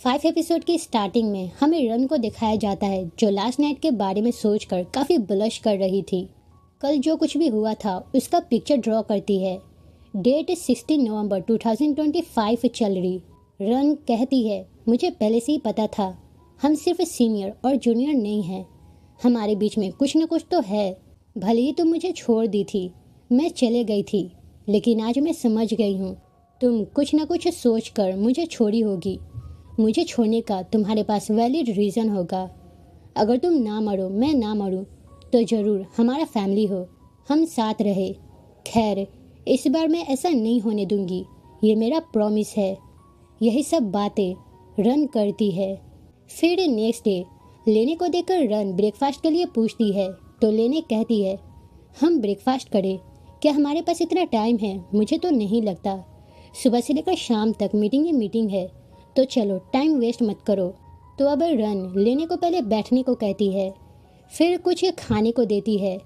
5 episode की starting में हमें रन को दिखाया जाता है जो लास्ट नाइट के बारे में सोचकर काफ़ी ब्लश कर रही थी। कल जो कुछ भी हुआ था उसका पिक्चर ड्रॉ करती है। डेट 16 नवंबर 2025 चल रही। रन कहती है, मुझे पहले से ही पता था, हम सिर्फ सीनियर और जूनियर नहीं हैं, हमारे बीच में कुछ न कुछ तो है। भले ही तुम मुझे छोड़ दी थी, मैं चले गई थी, लेकिन आज मैं समझ गई हूँ तुम कुछ न कुछ सोच कर मुझे छोड़ी होगी। मुझे छोड़ने का तुम्हारे पास वैलिड रीज़न होगा। अगर तुम ना मरो, मैं ना मरूं, तो ज़रूर हमारा फैमिली हो, हम साथ रहे। खैर, इस बार मैं ऐसा नहीं होने दूंगी, ये मेरा प्रॉमिस है। यही सब बातें रन करती है। फिर नेक्स्ट डे लेने को देखकर रन ब्रेकफास्ट के लिए पूछती है, तो लेने कहती है, हम ब्रेकफास्ट करें? क्या हमारे पास इतना टाइम है? मुझे तो नहीं लगता। सुबह से लेकर शाम तक मीटिंग ही मीटिंग है, तो चलो टाइम वेस्ट मत करो। तो अब रन लेने को पहले बैठने को कहती है, फिर कुछ खाने को देती है।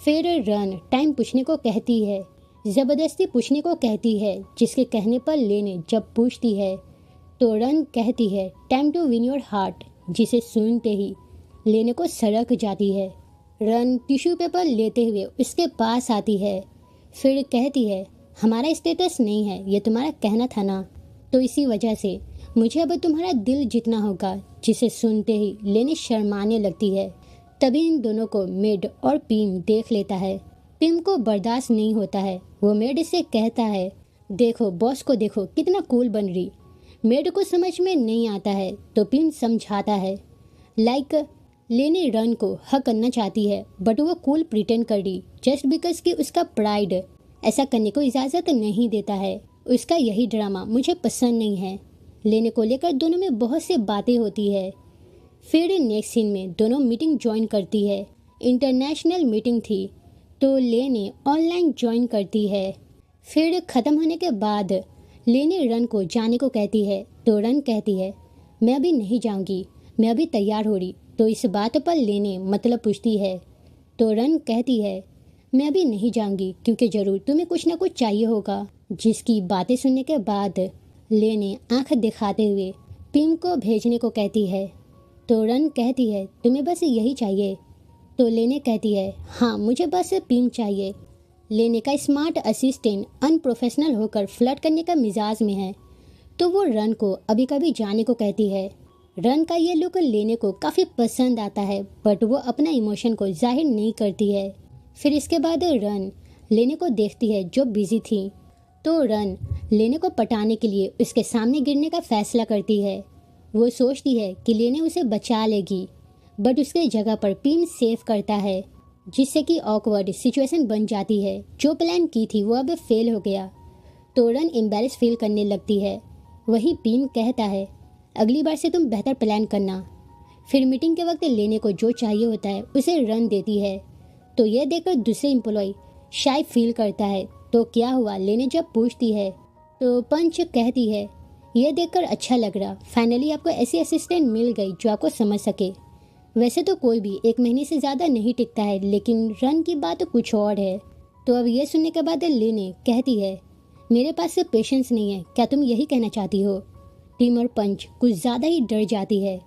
फिर रन टाइम पूछने को कहती है, ज़बरदस्ती पूछने को कहती है, जिसके कहने पर लेने जब पूछती है तो रन कहती है, time to win your heart, जिसे सुनते ही लेने को सड़क जाती है। रन टिश्यू पेपर लेते हुए उसके पास आती है, फिर कहती है, हमारा स्टेटस नहीं है, ये तुम्हारा कहना था ना, तो इसी वजह से मुझे अब तुम्हारा दिल जीतना होगा, जिसे सुनते ही लेनी शर्माने लगती है। तभी इन दोनों को मेड और पीम देख लेता है। पीम को बर्दाश्त नहीं होता है, वो मेड से कहता है, देखो बॉस को देखो कितना कूल बन रही। मेड को समझ में नहीं आता है तो पीम समझाता है, लाइक लेने रन को हक करना चाहती है, बट वो कूल प्रिटेंड कर रही जस्ट बिकॉज कि उसका प्राइड ऐसा करने को इजाज़त नहीं देता है। उसका यही ड्रामा मुझे पसंद नहीं है। लेने को लेकर दोनों में बहुत सी बातें होती है। फिर नेक्स्ट सीन में दोनों मीटिंग ज्वाइन करती है। इंटरनेशनल मीटिंग थी तो लेने ऑनलाइन ज्वाइन करती है। फिर ख़त्म होने के बाद लेने रन को जाने को कहती है, तो रन कहती है, मैं अभी नहीं जाऊंगी, मैं अभी तैयार हो रही। तो इस बात पर लेने मतलब पूछती है, तो रन कहती है, मैं अभी नहीं जाऊंगी क्योंकि ज़रूर तुम्हें कुछ ना कुछ चाहिए होगा। जिसकी बातें सुनने के बाद लेने आंख दिखाते हुए पीम को भेजने को कहती है, तो रन कहती है, तुम्हें बस यही चाहिए? तो लेने कहती है, हाँ मुझे बस पीम चाहिए। लेने का स्मार्ट असिस्टेंट अनप्रोफेशनल होकर फ्लर्ट करने का मिजाज में है, तो वो रन को अभी कभी जाने को कहती है। रन का ये लुक लेने को काफ़ी पसंद आता है, बट वो अपना इमोशन को जाहिर नहीं करती है। फिर इसके बाद रन लेने को देखती है जो बिजी थी, तो रन लेने को पटाने के लिए उसके सामने गिरने का फैसला करती है। वो सोचती है कि लेने उसे बचा लेगी, बट उसके जगह पर पीम सेव करता है, जिससे कि ऑकवर्ड सिचुएशन बन जाती है। जो प्लान की थी वो अब फेल हो गया, तो रन एम्बैरेस फील करने लगती है। वही पीम कहता है, अगली बार से तुम बेहतर प्लान करना। फिर मीटिंग के वक्त लेने को जो चाहिए होता है उसे रन देती है, तो यह देखकर दूसरे एम्प्लॉय शाय फील करता है। तो क्या हुआ लेने जब पूछती है, तो पंच कहती है, यह देखकर अच्छा लग रहा, फाइनली आपको ऐसी असिस्टेंट मिल गई जो आपको समझ सके। वैसे तो कोई भी 1 महीने से ज़्यादा नहीं टिकता है, लेकिन रन की बात कुछ और है। तो अब यह सुनने के बाद लेने कहती है, मेरे पास से पेशेंस नहीं है, क्या तुम यही कहना चाहती हो? टीम और पंच कुछ ज़्यादा ही डर जाती है।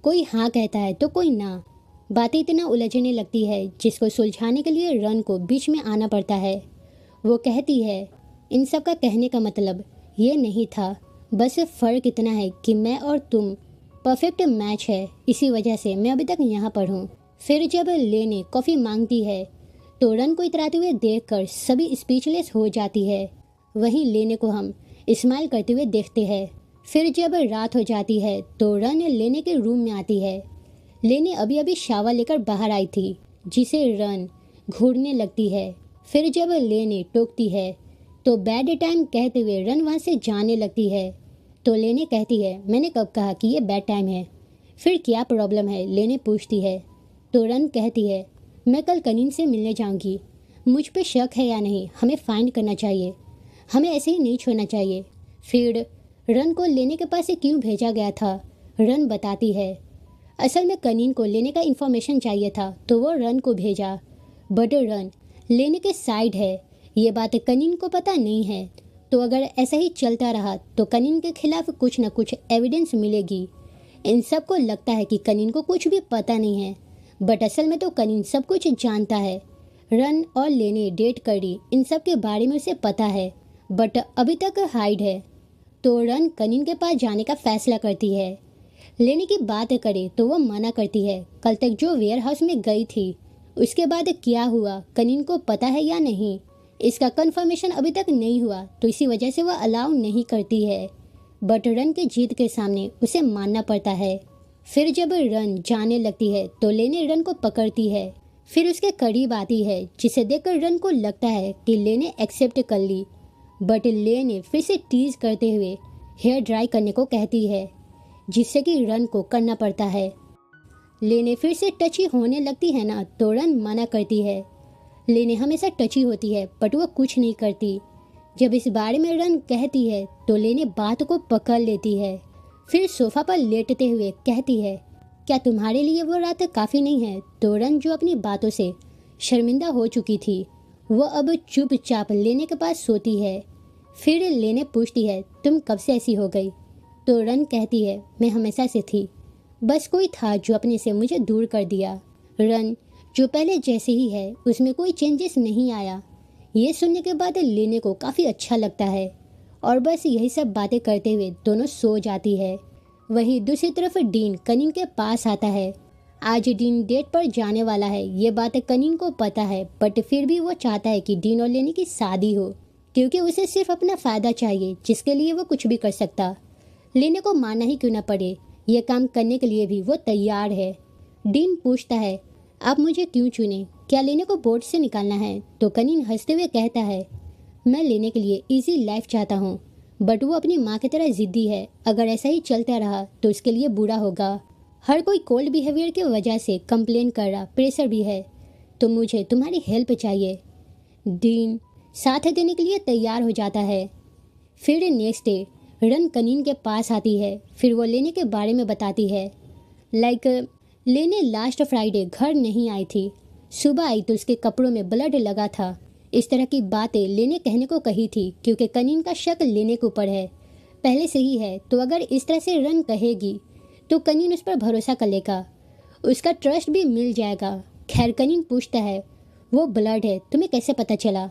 कोई हाँ कहता है तो कोई ना। बातें इतना उलझने लगती है जिसको सुलझाने के लिए रन को बीच में आना पड़ता है। वो कहती है, इन सब का कहने का मतलब ये नहीं था, बस फ़र्क इतना है कि मैं और तुम परफेक्ट मैच है, इसी वजह से मैं अभी तक यहाँ पर हूँ। फिर जब लेने कॉफ़ी मांगती है तो रन को इतराते हुए देखकर सभी स्पीचलेस हो जाती है। वहीं लेने को हम स्माइल करते हुए देखते हैं। फिर जब रात हो जाती है तो रन लेने के रूम में आती है। लेने अभी अभी शावर लेकर बाहर आई थी, जिसे रन घूरने लगती है। फिर जब लेने टोकती है तो बैड टाइम कहते हुए रन वहाँ से जाने लगती है। तो लेने कहती है, मैंने कब कहा कि ये बैड टाइम है? फिर क्या प्रॉब्लम है? लेने पूछती है। तो रन कहती है, मैं कल कनीन से मिलने जाऊंगी, मुझ पे शक है या नहीं हमें फाइंड करना चाहिए, हमें ऐसे ही नहीं छोड़ना चाहिए। फिर रन को लेने के पास से क्यों भेजा गया था रन बताती है, असल में कनीन को लेने का इन्फॉर्मेशन चाहिए था तो वो रन को भेजा, बट रन लेने के साइड है, ये बात कनीन को पता नहीं है। तो अगर ऐसा ही चलता रहा तो कनिन के खिलाफ कुछ न कुछ एविडेंस मिलेगी। इन सब को लगता है कि कनिन को कुछ भी पता नहीं है, बट असल में तो कनिन सब कुछ जानता है। रन और लेने डेट करी, इन सब के बारे में उसे पता है, बट अभी तक हाइड है। तो रन कनिन के पास जाने का फैसला करती है। लेने की बात करे तो वो मना करती है। कल तक जो वेयर हाउस में गई थी उसके बाद क्या हुआ कनिन को पता है या नहीं, इसका कंफर्मेशन अभी तक नहीं हुआ, तो इसी वजह से वह अलाउ नहीं करती है। बट रन के जीत के सामने उसे मानना पड़ता है। फिर जब रन जाने लगती है तो लेने रन को पकड़ती है, फिर उसके करीब आती है, जिसे देखकर रन को लगता है कि लेने एक्सेप्ट कर ली। बट लेने फिर से टीज करते हुए हेयर ड्राई करने को कहती है, जिससे कि रन को करना पड़ता है। लेने फिर से टची होने लगती है ना, तो रन मना करती है। लेने हमेशा टची होती है बट वो कुछ नहीं करती। जब इस बारे में रन कहती है तो लेने बात को पकड़ लेती है। फिर सोफा पर लेटते हुए कहती है, क्या तुम्हारे लिए वो रात काफ़ी नहीं है? तो रन जो अपनी बातों से शर्मिंदा हो चुकी थी वो अब चुपचाप लेने के पास सोती है। फिर लेने पूछती है, तुम कब से ऐसी हो गई? तो रन कहती है, मैं हमेशा से थी, बस कोई था जो अपने से मुझे दूर कर दिया। रन जो पहले जैसे ही है उसमें कोई चेंजेस नहीं आया। ये सुनने के बाद लेने को काफ़ी अच्छा लगता है और बस यही सब बातें करते हुए दोनों सो जाती है। वहीं दूसरी तरफ डीन कनिन के पास आता है। आज डीन डेट पर जाने वाला है, ये बात कनिन को पता है, बट फिर भी वो चाहता है कि डीन और लेने की शादी हो, क्योंकि उसे सिर्फ अपना फ़ायदा चाहिए, जिसके लिए वो कुछ भी कर सकता। लेने को मानना ही क्यों ना पड़े, ये काम करने के लिए भी वो तैयार है। डीन पूछता है, आप मुझे क्यों चुने? क्या लेने को बोर्ड से निकालना है? तो कनिन हंसते हुए कहता है, मैं लेने के लिए इजी लाइफ चाहता हूँ, बट वो अपनी माँ की तरह ज़िद्दी है। अगर ऐसा ही चलता रहा तो उसके लिए बुरा होगा। हर कोई कोल्ड बिहेवियर की वजह से कंप्लेन कर रहा, प्रेशर भी है, तो मुझे तुम्हारी हेल्प चाहिए। डीन साथ देने के लिए तैयार हो जाता है। फिर नेक्स्ट डे रन कनिन के पास आती है। फिर वो लेने के बारे में बताती है, लेने लास्ट फ्राइडे घर नहीं आई थी, सुबह आई तो उसके कपड़ों में ब्लड लगा था। इस तरह की बातें लेने कहने को कही थी, क्योंकि कनिन का शक लेने के ऊपर है, पहले से ही है। तो अगर इस तरह से रन कहेगी तो कनिन उस पर भरोसा कर लेगा, उसका ट्रस्ट भी मिल जाएगा। खैर कनिन पूछता है, वो ब्लड है तुम्हें कैसे पता चला?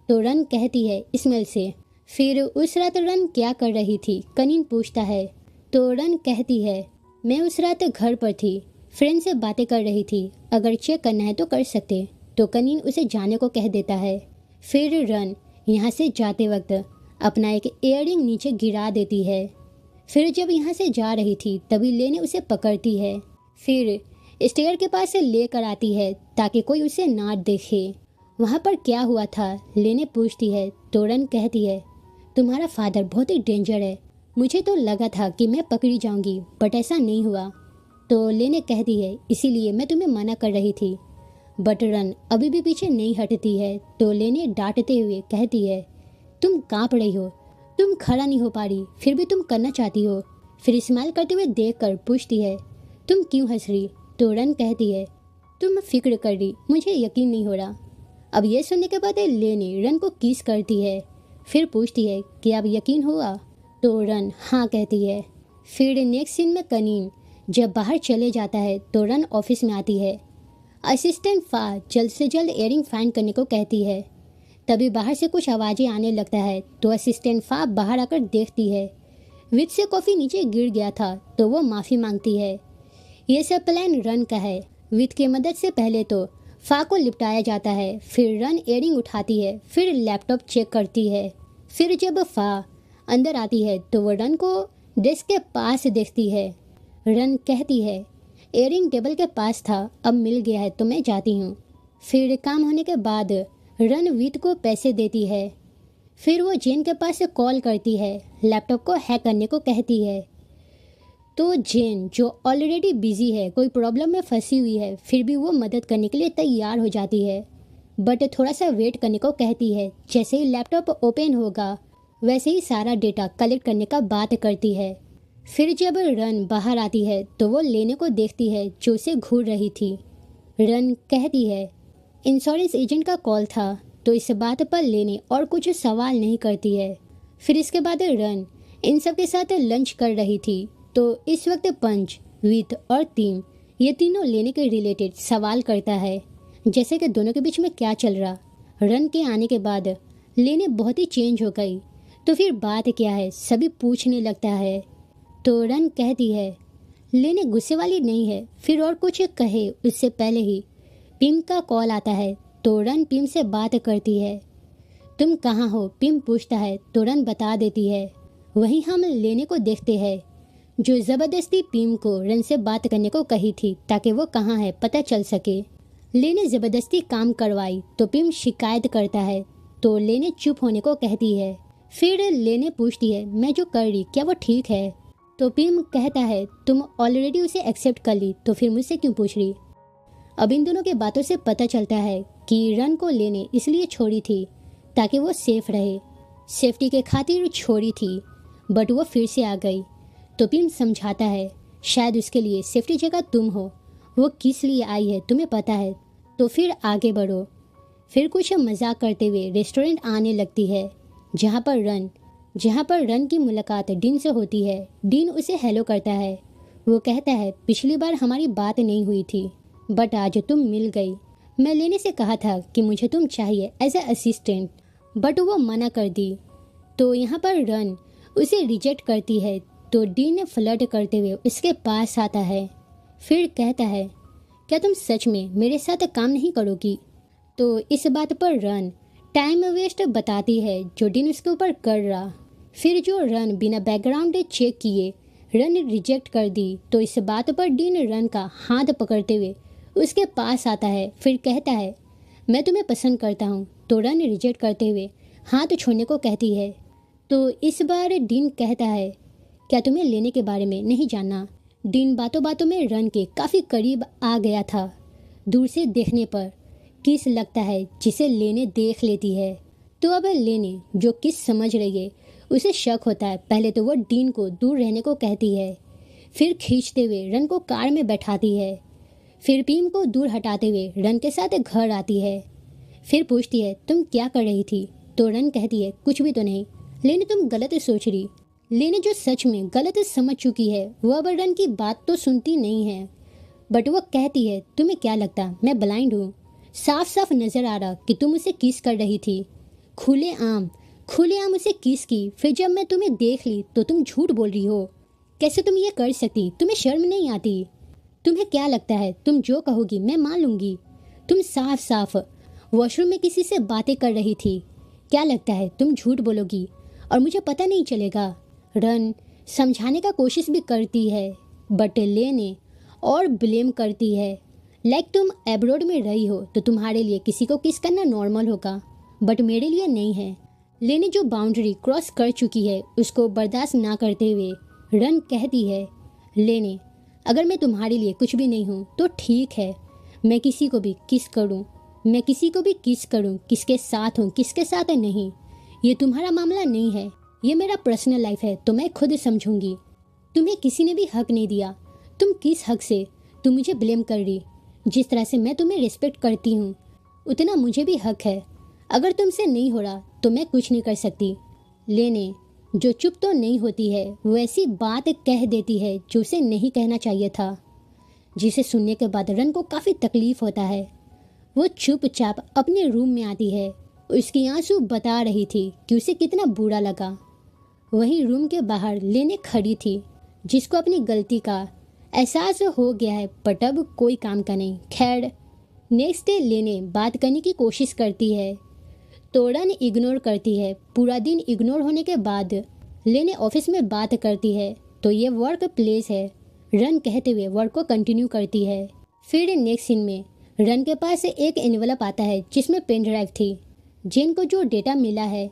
तो रन कहती है, स्मेल से। फिर उस रात रन क्या कर रही थी? कनिन पूछता है। तो रन कहती है, मैं उस रात घर पर थी, फ्रेंड से बातें कर रही थी, अगर चेक करना है तो कर सकते। तो कनिन उसे जाने को कह देता है। फिर रन यहाँ से जाते वक्त अपना एक इयररिंग नीचे गिरा देती है। फिर जब यहाँ से जा रही थी तभी लेने उसे पकड़ती है। फिर स्टेयर के पास से लेकर आती है ताकि कोई उसे ना देखे। वहाँ पर क्या हुआ था लेने पूछती है। तो रन कहती है, तुम्हारा फादर बहुत ही डेंजर है, मुझे तो लगा था कि मैं पकड़ी जाऊंगी, बट ऐसा नहीं हुआ। तो लेने कहती है, इसीलिए मैं तुम्हें मना कर रही थी। बट रन अभी भी पीछे नहीं हटती है। तो लेने डांटते हुए कहती है, तुम कांप रही हो, तुम खड़ा नहीं हो पा रही, फिर भी तुम करना चाहती हो। फिर स्माइल करते हुए देखकर पूछती है, तुम क्यों हंस रही? तो रन कहती है, तुम फिक्र कर रही, मुझे यकीन नहीं हो रहा। अब ये सुनने के बाद लेने रन को किस करती है। फिर पूछती है कि अब यकीन हुआ? तो रन हाँ कहती है। फिर नेक्स्ट सीन में कनिन जब बाहर चले जाता है तो रन ऑफिस में आती है। असिस्टेंट फा जल्द से जल्द एयरिंग फाइंड करने को कहती है। तभी बाहर से कुछ आवाज़ें आने लगता है तो असिस्टेंट फा बाहर आकर देखती है। विद से कॉफ़ी नीचे गिर गया था तो वो माफ़ी मांगती है। ये सब प्लान रन का है। विद की मदद से पहले तो फा को लिपटाया जाता है, फिर रन एयरिंग उठाती है, फिर लैपटॉप चेक करती है। फिर जब फा अंदर आती है तो वो रन को डेस्क के पास देखती है। रन कहती है, एयरिंग टेबल के पास था, अब मिल गया है तो मैं जाती हूँ। फिर काम होने के बाद रन विद को पैसे देती है। फिर वो जेन के पास से कॉल करती है, लैपटॉप को हैक करने को कहती है। तो जेन जो ऑलरेडी बिजी है, कोई प्रॉब्लम में फंसी हुई है, फिर भी वो मदद करने के लिए तैयार हो जाती है, बट थोड़ा सा वेट करने को कहती है। जैसे ही लैपटॉप ओपन होगा वैसे ही सारा डेटा कलेक्ट करने का बात करती है। फिर जब रन बाहर आती है तो वो लेने को देखती है जो उसे घूर रही थी। रन कहती है, इंश्योरेंस एजेंट का कॉल था। तो इस बात पर लेने और कुछ सवाल नहीं करती है। फिर इसके बाद रन इन सब के साथ लंच कर रही थी। तो इस वक्त पंच, वित और टीम ये तीनों लेने के रिलेटेड सवाल करता है, जैसे कि दोनों के बीच में क्या चल रहा। रन के आने के बाद लेने बहुत ही चेंज हो गई। तो फिर बात क्या है, सभी पूछने लगता है। तो रन कहती है लेने गुस्से वाली नहीं है। फिर और कुछ कहे उससे पहले ही पिम का कॉल आता है। तो रन पिम से बात करती है। तुम कहाँ हो, पिम पूछता है। तो रन बता देती है। वहीं हम लेने को देखते हैं, जो ज़बरदस्ती पिम को रन से बात करने को कही थी ताकि वो कहाँ है पता चल सके। लेने ज़बरदस्ती काम करवाई तो पिम शिकायत करता है। तो लेने चुप होने को कहती है। फिर लेने पूछती है मैं जो कर रही क्या वो ठीक है। तो पिम कहता है तुम ऑलरेडी उसे एक्सेप्ट कर ली तो फिर मुझसे क्यों पूछ रही। अब इन दोनों के बातों से पता चलता है कि रन को लेने इसलिए छोड़ी थी ताकि वो सेफ रहे, सेफ्टी के खातिर छोड़ी थी, बट वो फिर से आ गई। तो पिम समझाता है शायद उसके लिए सेफ्टी जगह तुम हो, वो किस लिए आई है तुम्हें पता है, तो फिर आगे बढ़ो। फिर कुछ मजाक करते हुए रेस्टोरेंट आने लगती है, जहाँ पर रन की मुलाकात डीन से होती है। डीन उसे हेलो करता है। वो कहता है पिछली बार हमारी बात नहीं हुई थी, बट आज तुम मिल गई। मैं लेने से कहा था कि मुझे तुम चाहिए एज ए असिस्टेंट, बट वो मना कर दी। तो यहाँ पर रन उसे रिजेक्ट करती है। तो डीन फ्लर्ट करते हुए उसके पास आता है। फिर कहता है क्या तुम सच में मेरे साथ काम नहीं करोगी। तो इस बात पर रन टाइम वेस्ट बताती है जो डीन उसके ऊपर कर रहा। फिर जो रन बिना बैकग्राउंड चेक किए रन रिजेक्ट कर दी। तो इस बात पर डीन रन का हाथ पकड़ते हुए उसके पास आता है। फिर कहता है मैं तुम्हें पसंद करता हूँ। तो रन रिजेक्ट करते हुए हाथ छोड़ने को कहती है। तो इस बार डीन कहता है क्या तुम्हें लेने के बारे में नहीं जानना। डीन बातों बातों में रन के काफ़ी करीब आ गया था। दूर से देखने पर किस लगता है जिसे लेने देख लेती है। तो अब लेने जो किस समझ रही है उसे शक होता है। पहले तो वो डीन को दूर रहने को कहती है, फिर खींचते हुए रन को कार में बैठाती है। फिर पीम को दूर हटाते हुए रन के साथ घर आती है। फिर पूछती है तुम क्या कर रही थी। तो रन कहती है कुछ भी तो नहीं। लेने तुम गलत सोच रही। लेने जो सच में गलत समझ चुकी है वो अब रन की बात तो सुनती नहीं है, बट वो कहती है तुम्हें क्या लगता मैं ब्लाइंड हूँ, साफ साफ नजर आ रहा कि तुम उसे किस कर रही थी। खुले आम उसे किस की। फिर जब मैं तुम्हें देख ली तो तुम झूठ बोल रही हो। कैसे तुम ये कर सकती, तुम्हें शर्म नहीं आती। तुम्हें क्या लगता है तुम जो कहोगी मैं मान लूंगी। तुम साफ साफ वॉशरूम में किसी से बातें कर रही थी। क्या लगता है तुम झूठ बोलोगी और मुझे पता नहीं चलेगा। रन समझाने का कोशिश भी करती है, बट लेने और ब्लेम करती है। लाइक तुम एब्रोड में रही हो तो तुम्हारे लिए किसी को किस करना नॉर्मल होगा, बट मेरे लिए नहीं है। लेने जो बाउंड्री क्रॉस कर चुकी है उसको बर्दाश्त ना करते हुए रन कहती है लेने अगर मैं तुम्हारे लिए कुछ भी नहीं हूँ तो ठीक है, मैं किसी को भी किस करूँ, किसके साथ हूँ किसके साथ नहीं, ये तुम्हारा मामला नहीं है, ये मेरा पर्सनल लाइफ है तो मैं खुद समझूंगी। तुम्हें किसी ने भी हक नहीं दिया, तुम किस हक से तुम मुझे ब्लेम कर रही। जिस तरह से मैं तुम्हें रिस्पेक्ट करती हूँ उतना मुझे भी हक है। अगर तुमसे नहीं हो रहा तो मैं कुछ नहीं कर सकती। लेने जो चुप तो नहीं होती है वो ऐसी बात कह देती है जो उसे नहीं कहना चाहिए था, जिसे सुनने के बाद रन को काफ़ी तकलीफ होता है। वो चुपचाप अपने रूम में आती है। उसकी आंसू बता रही थी कि उसे कितना बुरा लगा। वहीं रूम के बाहर लेने खड़ी थी, जिसको अपनी गलती का एहसास हो गया है, बट अब कोई काम का नहीं। खैर नेक्स्ट डे लेने बात करने की कोशिश करती है तो रन इग्नोर करती है। पूरा दिन इग्नोर होने के बाद लेने ऑफिस में बात करती है तो ये वर्क प्लेस है, रन कहते हुए वर्क को कंटिन्यू करती है। फिर नेक्स्ट सीन में रन के पास एक एनवलप आता है जिसमें पेन ड्राइव थी, जिनको जो डेटा मिला है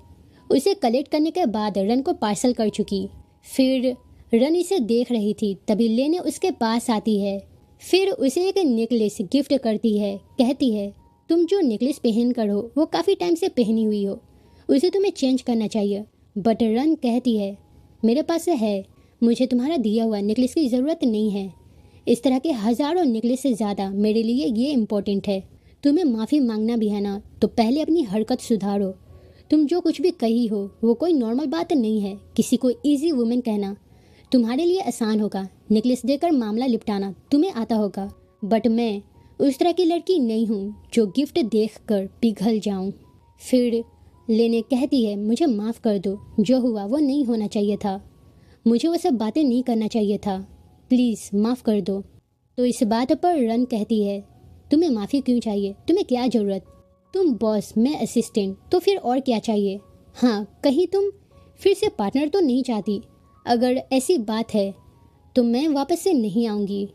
उसे कलेक्ट करने के बाद रन को पार्सल कर चुकी। फिर रन इसे देख रही थी तभी लेने उसके पास आती है। फिर उसे एक नेकलेस गिफ्ट करती है। कहती है तुम जो नेकलेस पहन कर हो वो काफ़ी टाइम से पहनी हुई हो, उसे तुम्हें चेंज करना चाहिए। बट रन कहती है मेरे पास है, मुझे तुम्हारा दिया हुआ नेकलेस की ज़रूरत नहीं है। इस तरह के हज़ारों नेकलेस से ज़्यादा मेरे लिए ये इम्पोर्टेंट है। तुम्हें माफ़ी मांगना भी है ना तो पहले अपनी हरकत सुधारो। तुम जो कुछ भी कही हो वो कोई नॉर्मल बात नहीं है। किसी को इजी वुमेन कहना तुम्हारे लिए आसान होगा, नेकलेस देकर मामला निपटाना तुम्हें आता होगा, बट मैं उस तरह की लड़की नहीं हूँ जो गिफ्ट देखकर पिघल जाऊँ। फिर लेने कहती है, मुझे माफ़ कर दो, जो हुआ वो नहीं होना चाहिए था, मुझे वो सब बातें नहीं करना चाहिए था, प्लीज़ माफ़ कर दो। तो इस बात पर रन कहती है, तुम्हें माफ़ी क्यों चाहिए, तुम्हें क्या ज़रूरत, तुम बॉस मैं असिस्टेंट, तो फिर और क्या चाहिए। हाँ, कहीं तुम फिर से पार्टनर तो नहीं चाहती, अगर ऐसी बात है तो मैं वापस से नहीं आऊँगी।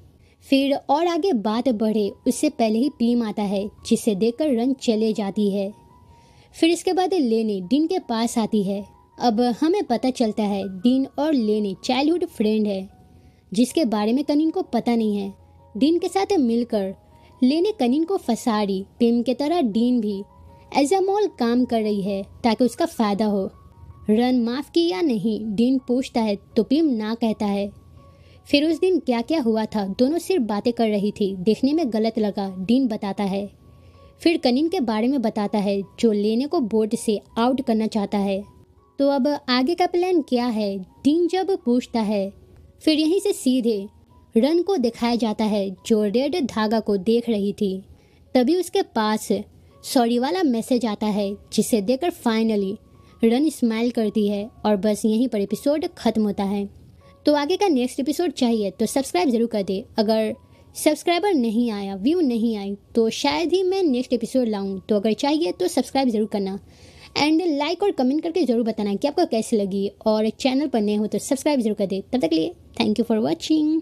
फिर और आगे बात बढ़े उससे पहले ही पीम आता है, जिसे देखकर रन चले जाती है। फिर इसके बाद लेनी डीन के पास आती है। अब हमें पता चलता है डीन और लेनी चाइल्डहुड फ्रेंड है, जिसके बारे में कनिन को पता नहीं है। डीन के साथ मिलकर लेनी कनिन को फंसा रही, पीम की तरह डीन भी एज अ मॉल काम कर रही है ताकि उसका फ़ायदा हो। रन माफ़ की या नहीं डीन पूछता है तो पीम ना कहता है। फिर उस दिन क्या क्या हुआ था, दोनों सिर्फ बातें कर रही थी, देखने में गलत लगा, डीन बताता है। फिर कनिन के बारे में बताता है जो लेने को बोर्ड से आउट करना चाहता है। तो अब आगे का प्लान क्या है, डीन जब पूछता है। फिर यहीं से सीधे रन को दिखाया जाता है जो रेड धागा को देख रही थी। तभी उसके पास सॉरी वाला मैसेज आता है, जिसे देखकर फाइनली रन स्माइल करती है और बस यहीं पर एपिसोड खत्म होता है। तो आगे का नेक्स्ट एपिसोड चाहिए तो सब्सक्राइब ज़रूर कर दे। अगर सब्सक्राइबर नहीं आया, व्यू नहीं आई, तो शायद ही मैं नेक्स्ट एपिसोड लाऊं। तो अगर चाहिए तो सब्सक्राइब ज़रूर करना एंड लाइक और कमेंट करके ज़रूर बताना कि आपको कैसी लगी, और चैनल पर नए हो तो सब्सक्राइब ज़रूर कर दे। तब तक के लिए थैंक यू फॉर वॉचिंग।